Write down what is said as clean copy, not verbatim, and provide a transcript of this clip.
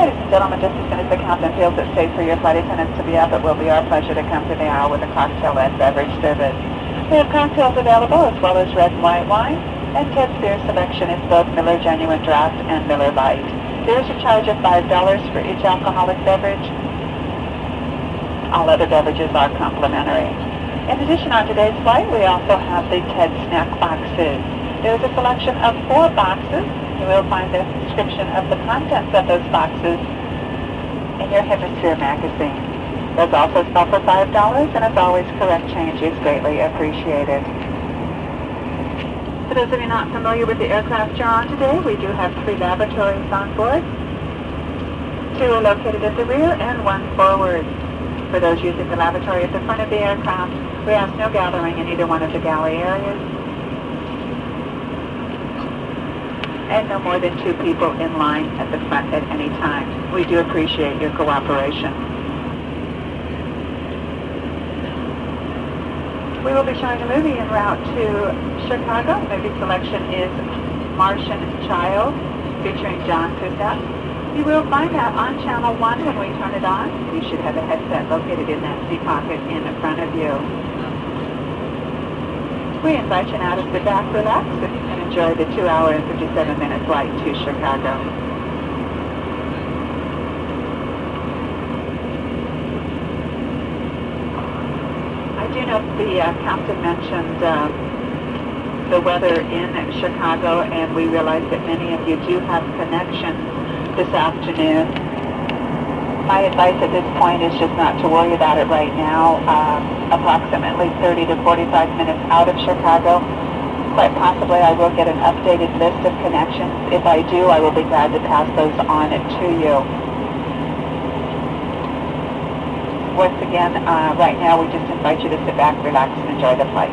Ladies and gentlemen, just as soon as the captain feels it safe for your flight attendants to be up, it will be our pleasure to come to the aisle with a cocktail and beverage service. We have cocktails available as well as red and white wine, and Ted's beer selection is both Miller Genuine Draft and Miller Lite. There is a charge of $5 for each alcoholic beverage. All other beverages are complimentary. In addition, on today's flight, we also have the Ted snack boxes. There is a selection of 4 boxes. You will find the description of the contents of those boxes in your Hemisphere magazine. Those also sell for $5, and as always, correct change is greatly appreciated. For those of you not familiar with the aircraft you're on today, we do have 3 lavatories on board. 2 are located at the rear and 1 forward. For those using the lavatory at the front of the aircraft, we ask no gathering in either one of the galley areas, and no more than 2 people in line at the front at any time. We do appreciate your cooperation. We will be showing a movie en route to Chicago. The movie selection is Martian Child, featuring John Cusack. You will find that on Channel 1 when we turn it on. You should have a headset located in that seat pocket in front of you. We invite you now to sit back, relax, and enjoy the 2-hour and 57-minute flight to Chicago. I do know the captain mentioned the weather in Chicago, and we realize that many of you do have connections this afternoon. My advice at this point is just not to worry about it right now. Approximately 30 to 45 minutes out of Chicago, quite possibly I will get an updated list of connections. If I do, I will be glad to pass those on to you. Once again, right now we just invite you to sit back, relax, and enjoy the flight.